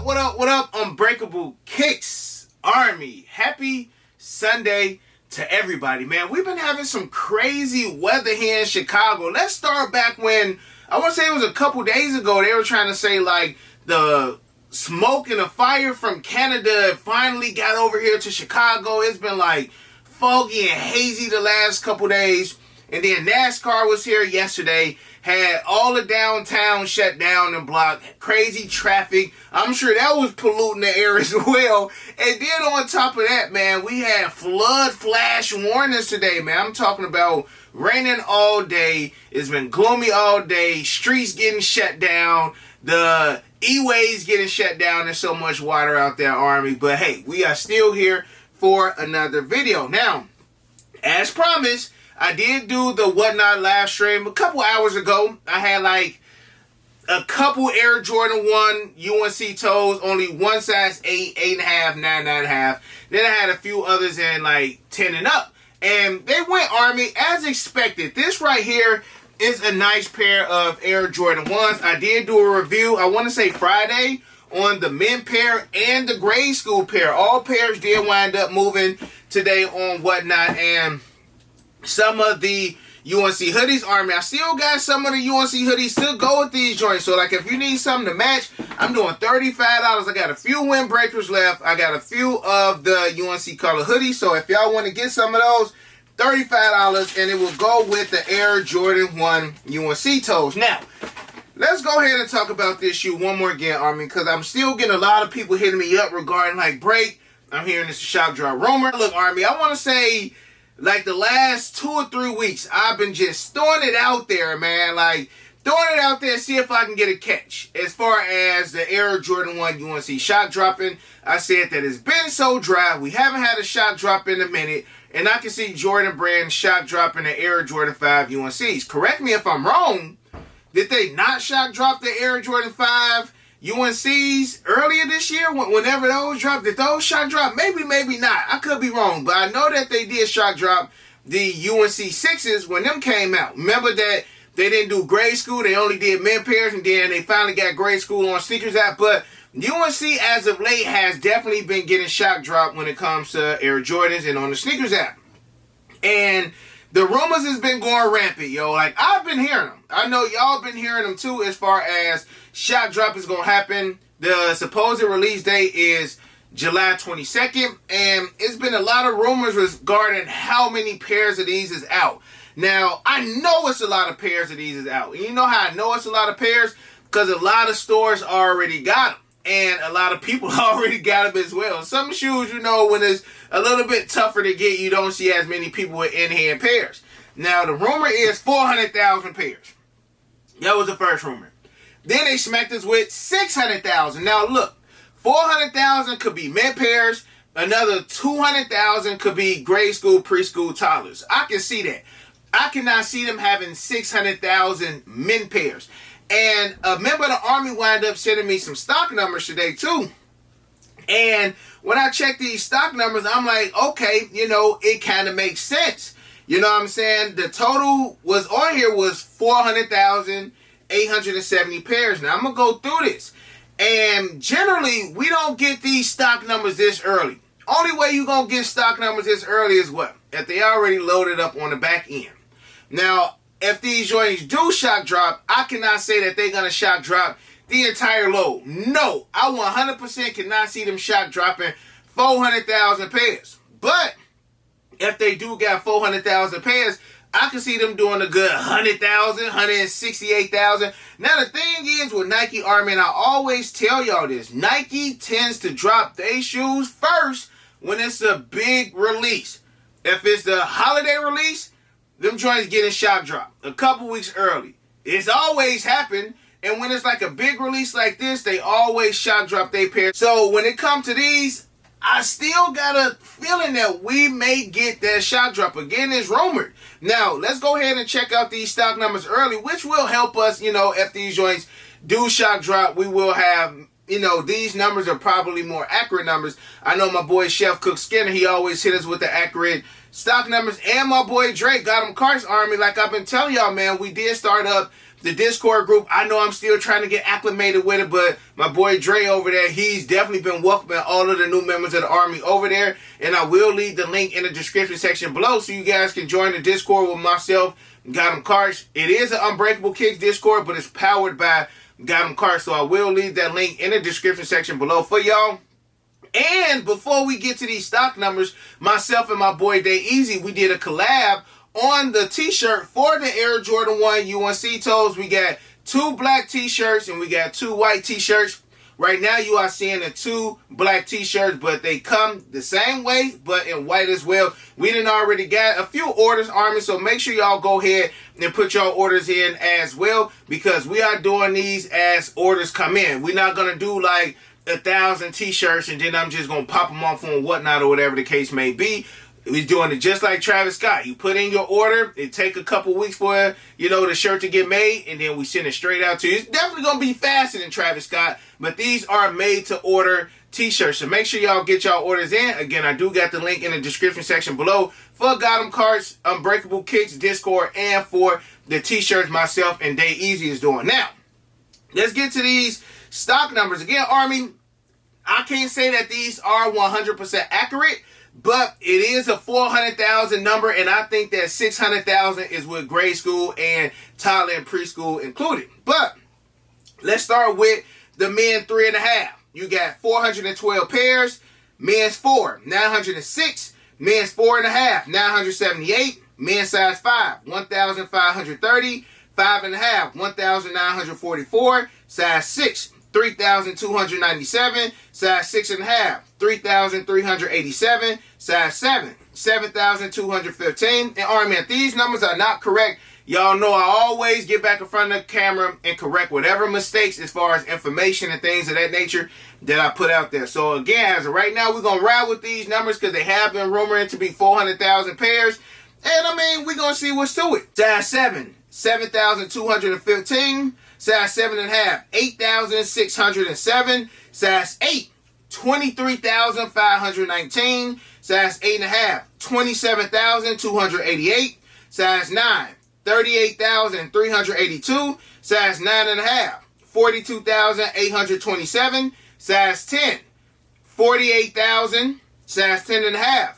What up, Unbreakable Kicks Army? Happy Sunday to everybody, man. We've been having some crazy weather here in Chicago. Let's start back when, I want to say it was a couple days ago, they were trying to say like the smoke and the fire from Canada finally got over here to Chicago. It's been like foggy and hazy the last couple days. And then NASCAR was here yesterday, had all the downtown shut down and blocked, crazy traffic. I'm sure that was polluting the air as well. And then on top of that, man, we had flood flash warnings today, man. I'm talking about raining all day. It's been gloomy all day. Streets getting shut down. The E-ways getting shut down. There's so much water out there, Army. But hey, we are still here for another video. Now, as promised, I did do the Whatnot live stream a couple hours ago. I had like a couple Air Jordan 1 UNC toes, only one size 8, 8.5, 9, 9.5. Then I had a few others in like 10 and up. And they went, Army, as expected. This right here is a nice pair of Air Jordan 1s. I did do a review, I want to say Friday, on the men pair and the grade school pair. All pairs did wind up moving today on Whatnot. And some of the UNC hoodies, Army, I still got some of the UNC hoodies still go with these joints. So like if you need something to match, I'm doing $35. I got a few windbreakers left. I got a few of the UNC color hoodies. So if y'all want to get some of those, $35, and it will go with the Air Jordan 1 UNC toes. Now, let's go ahead and talk about this shoe one more again, Army, because I'm still getting a lot of people hitting me up regarding like break. I'm hearing this shock drop rumor. Look, Army, I want to say like the last 2 or 3 weeks, I've been just throwing it out there, man. Like, throwing it out there, see if I can get a catch. As far as the Air Jordan 1 UNC shock dropping, I said that it's been so dry. We haven't had a shock drop in a minute. And I can see Jordan Brand shock dropping the Air Jordan 5 UNCs. Correct me if I'm wrong. Did they not shock drop the Air Jordan 5 UNCs earlier this year? Whenever those dropped, did those shock drop? Maybe, maybe not. I could be wrong. But I know that they did shock drop the UNC 6s when them came out. Remember that they didn't do grade school. They only did men pairs. And then they finally got grade school on sneakers app. But UNC as of late has definitely been getting shock dropped when it comes to Air Jordans and on the sneakers app. And the rumors has been going rampant, yo. Like, I've been hearing them. I know y'all been hearing them too as far as shock drop is going to happen. The supposed release date is July 22nd. And it's been a lot of rumors regarding how many pairs of these is out. Now, I know it's a lot of pairs of these is out. And you know how I know it's a lot of pairs? Because a lot of stores already got them. And a lot of people already got them as well. Some shoes, you know, when it's a little bit tougher to get, you don't see as many people with in-hand pairs. Now, the rumor is 400,000 pairs. That was the first rumor. Then they smacked us with 600,000. Now, look, 400,000 could be men pairs. Another 200,000 could be grade school, preschool, toddlers. I can see that. I cannot see them having 600,000 men pairs. And a member of the Army wound up sending me some stock numbers today too. And when I check these stock numbers, I'm like, okay, you know, it kind of makes sense. You know what I'm saying? The total was on here was 400,870 pairs. Now, I'm going to go through this. And generally, we don't get these stock numbers this early. Only way you're going to get stock numbers this early is what? If they already loaded up on the back end. Now, if these joints do shock drop, I cannot say that they're going to shock drop the entire load. No, I 100% cannot see them shock dropping 400,000 pairs. But if they do got 400,000 pairs, I can see them doing a good 100,000, 168,000. Now, the thing is with Nike, Army, and I always tell y'all this, Nike tends to drop their shoes first when it's a big release. If it's the holiday release, them joints getting shock dropped a couple weeks early. It's always happened. And when it's like a big release like this, they always shock drop their pair. So when it comes to these, I still got a feeling that we may get that shock drop. Again, it's rumored. Now, let's go ahead and check out these stock numbers early, which will help us, you know, if these joints do shock drop, we will have, you know, these numbers are probably more accurate numbers. I know my boy Chef Cook Skinner, he always hit us with the accurate stock numbers. And my boy Drake got him carts, Army. Like I've been telling y'all, man, we did start up the Discord group. I know I'm still trying to get acclimated with it, but my boy Dre over there, he's definitely been welcoming all of the new members of the Army over there. And I will leave the link in the description section below so you guys can join the Discord with myself, Got 'em Carts. It is an Unbreakable Kicks Discord, but it's powered by Got 'em Carts. So I will leave that link in the description section below for y'all. And before we get to these stock numbers, myself and my boy DAYEZZY, we did a collab on the t-shirt for the Air Jordan 1 UNC toes. We got 2 black t-shirts and we got 2 white t-shirts. Right now you are seeing the 2 black t-shirts, but they come the same way, but in white as well. We done already got a few orders, Army, so make sure y'all go ahead and put your orders in as well, because we are doing these as orders come in. We're not going to do like 1,000 t-shirts and then I'm just going to pop them off and whatnot or whatever the case may be. We're doing it just like Travis Scott. You put in your order, it take a couple weeks for, you know, the shirt to get made, and then we send it straight out to you. It's definitely going to be faster than Travis Scott, but these are made to order t-shirts. So make sure y'all get y'all orders in. Again, I do got the link in the description section below for Got 'em Carts, Unbreakable Kicks, Discord, and for the t-shirts myself and DAYEZZY is doing. Now, let's get to these stock numbers. Again, Army, I can't say that these are 100% accurate, but it is a 400,000 number, and I think that 600,000 is with grade school and toddler and preschool included. But let's start with the men 3.5. You got 412 pairs, men's 4, 906, men's 4.5, 978, men's size 5, 1,530, 5.5, 1,944, size 6, 3,297, size 6.5, 3,387, size 7, 7,215. And Army, if these numbers are not correct, y'all know I always get back in front of the camera and correct whatever mistakes as far as information and things of that nature that I put out there. So again, as of right now, we're going to ride with these numbers because they have been rumored to be 400,000 pairs. And I mean, we're going to see what's to it. Size 7, 7,215. Size 7.5, 8,607. Size 8, 23,519. Size 8.5, 27,288. Size 9, 38,382. Size 9.5, 42,827. Size 10, 48,000. Size 10.5,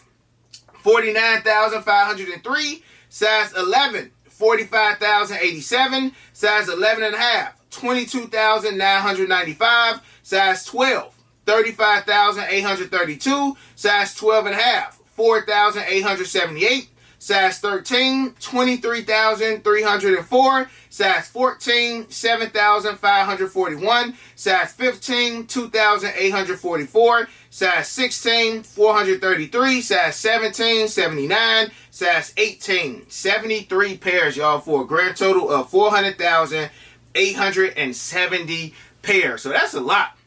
49,503. Size 11, 45,087. Size 11.5, 22,995. Size 12, 35,832. Size 12.5, 4,878. Size 13, 23,304. Size 14, 7,541. Size 15, 2,844. Size 16, 433. Size 17, 79. Size 18, 73 pairs, y'all, for a grand total of 400,870 pairs. So that's a lot.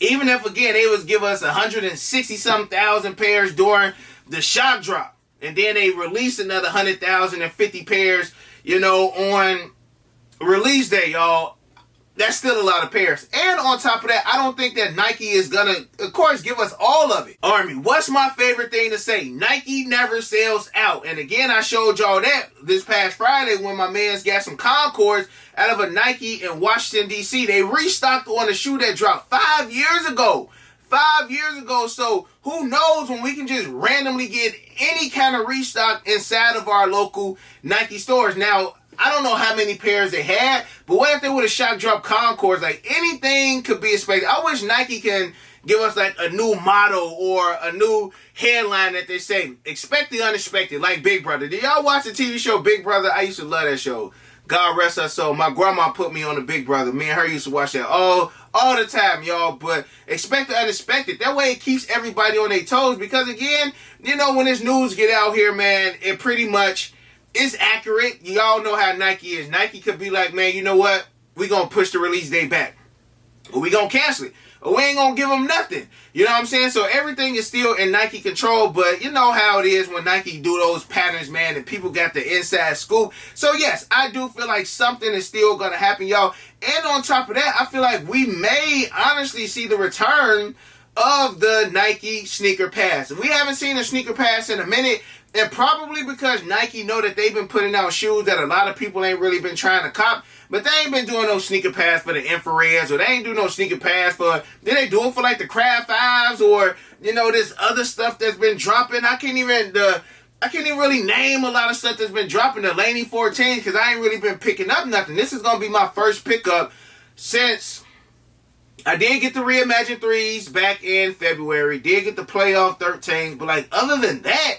Even if, again, they was give us 160-something thousand pairs during the shock drop, and then they released another 100,050 pairs, you know, on release day, y'all. That's still a lot of pairs. And on top of that, I don't think that Nike is gonna, of course, give us all of it. Army, what's my favorite thing to say? Nike never sells out. And again, I showed y'all that this past Friday when my mans got some Concords out of a Nike in Washington, D.C. They restocked on a shoe that dropped 5 years ago. 5 years ago. So who knows when we can just randomly get any kind of restock inside of our local Nike stores. Now, I don't know how many pairs they had, but what if they would have shock drop Concords? Like, anything could be expected. I wish Nike can give us like a new motto or a new headline that they say, expect the unexpected, like Big Brother. Did y'all watch the TV show Big Brother? I used to love that show. God rest her soul. My grandma put me on the Big Brother. Me and her used to watch that all the time, y'all. But expect the unexpected. That way it keeps everybody on their toes. Because again, you know, when this news get out here, man, it pretty much is accurate. Y'all know how Nike is. Nike could be like, man, you know what? We're going to push the release date back. Or we going to cancel it. Or we ain't going to give them nothing. You know what I'm saying? So everything is still in Nike control. But you know how it is when Nike do those patterns, man, and people got the inside scoop. So yes, I do feel like something is still going to happen, y'all. And on top of that, I feel like we may honestly see the return of the Nike sneaker pass. We haven't seen a sneaker pass in a minute, and probably because Nike know that they've been putting out shoes that a lot of people ain't really been trying to cop, but they ain't been doing no sneaker pass for the infrareds, or they ain't do no sneaker pass for, did they do it for like the Craft 5s, or, you know, this other stuff that's been dropping? I can't even really name a lot of stuff that's been dropping, the Laney 14, because I ain't really been picking up nothing. This is going to be my first pickup since I did get the Reimagined 3s back in February, did get the Playoff 13s, but like other than that,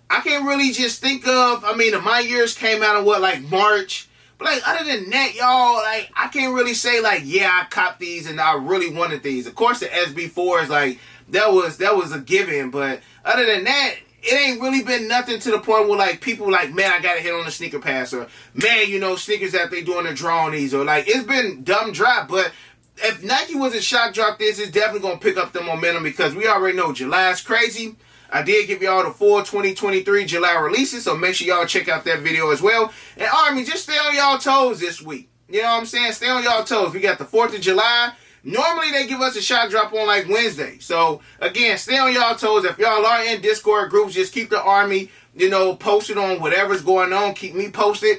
I can't really just think of, I mean, the My Years came out in what, like March, but like other than that, y'all, like I can't really say like, yeah, I copped these and I really wanted these. Of course, the SB4 is like, that was a given, but other than that, it ain't really been nothing to the point where like people like, man, I gotta hit on the sneaker pass, or man, you know, sneakers that they doing a draw on these, or like it's been dumb drop. But if Nike wasn't shock drop this, it's definitely gonna pick up the momentum, because we already know July's crazy. I did give y'all the full 2023 July releases, so make sure y'all check out that video as well. And Army, just stay on y'all toes this week. You know what I'm saying? Stay on y'all toes. We got the 4th of July. Normally, they give us a shot drop on like Wednesday. So, again, stay on y'all toes. If y'all are in Discord groups, just keep the Army, you know, posted on whatever's going on. Keep me posted.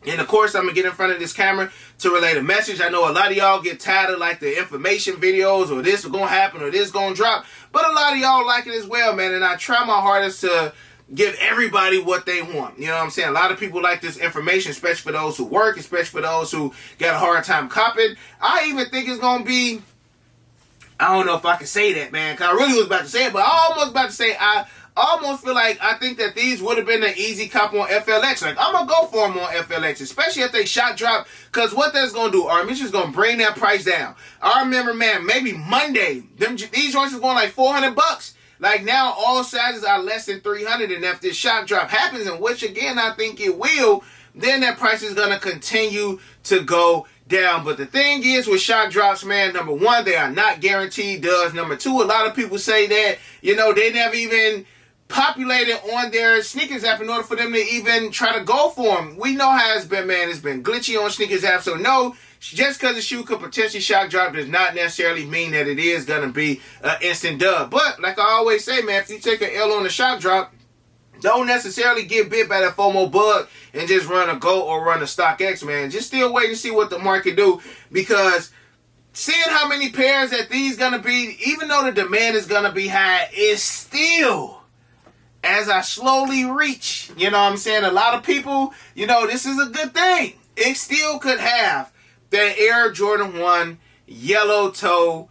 And, of course, I'm going to get in front of this camera to relay the message. I know a lot of y'all get tired of, like, the information videos, or this is going to happen, or this is going to drop. But a lot of y'all like it as well, man. And I try my hardest to give everybody what they want. You know what I'm saying? A lot of people like this information, especially for those who work, especially for those who got a hard time copying. I even think it's going to be, I don't know if I can say that, man, because I really was about to say it, but I almost about to say, I almost feel like I think that these would have been an easy cop on FLX. Like, I'm going to go for them on FLX, especially if they shot drop, because what that's going to do, Army, it's just going to bring that price down. I remember, man, maybe Monday, these joints was going like $400. Like now, all sizes are less than 300, and if this shock drop happens, and which again I think it will, then that price is gonna continue to go down. But the thing is with shock drops, man, number one, they are not guaranteed does. Number two, a lot of people say that, you know, they never even populated on their sneakers app in order for them to even try to go for them. We know how it's been, man. It's been glitchy on sneakers app, so no. Just because the shoe could potentially shock drop does not necessarily mean that it is going to be an instant dub. But, like I always say, man, if you take an L on the shock drop, don't necessarily get bit by that FOMO bug and just run a GO or run a StockX, man. Just still wait and see what the market do, because seeing how many pairs that these going to be, even though the demand is going to be high, is still, as I slowly reach, you know what I'm saying, a lot of people, you know, this is a good thing. It still could have that Air Jordan 1 yellow toe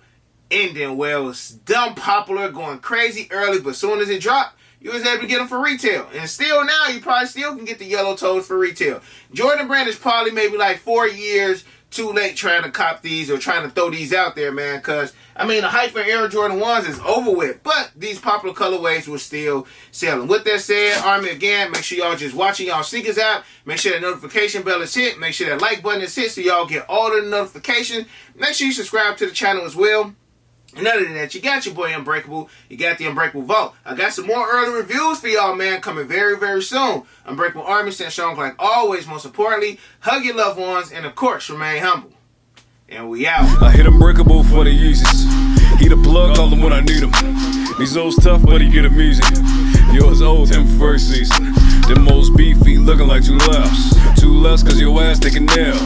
ending. Well, it's dumb popular, going crazy early, but as soon as it dropped, you was able to get them for retail. And still now, you probably still can get the yellow toes for retail. Jordan Brand is probably maybe like 4 years too late trying to cop these or trying to throw these out there, man, because, I mean, the hype for Air Jordan 1s is over with, but these popular colorways were still selling. With that said, Army, again, make sure y'all just watching y'all sneakers out. Make sure that notification bell is hit. Make sure that like button is hit so y'all get all the notifications. Make sure you subscribe to the channel as well. And other than that, you got your boy Unbreakable. You got the Unbreakable Vault. I got some more early reviews for y'all, man, coming very, very soon. Unbreakable Army, stay strong like always. Most importantly, hug your loved ones, and of course, remain humble. And we out. I hit Unbreakable for the Yeezys. He the plug, call him when I need him. These old's tough, but he get amusing. Yours old, him first season. Them most beefy, looking like 2 lefts. 2 lefts, cause your ass taking nail.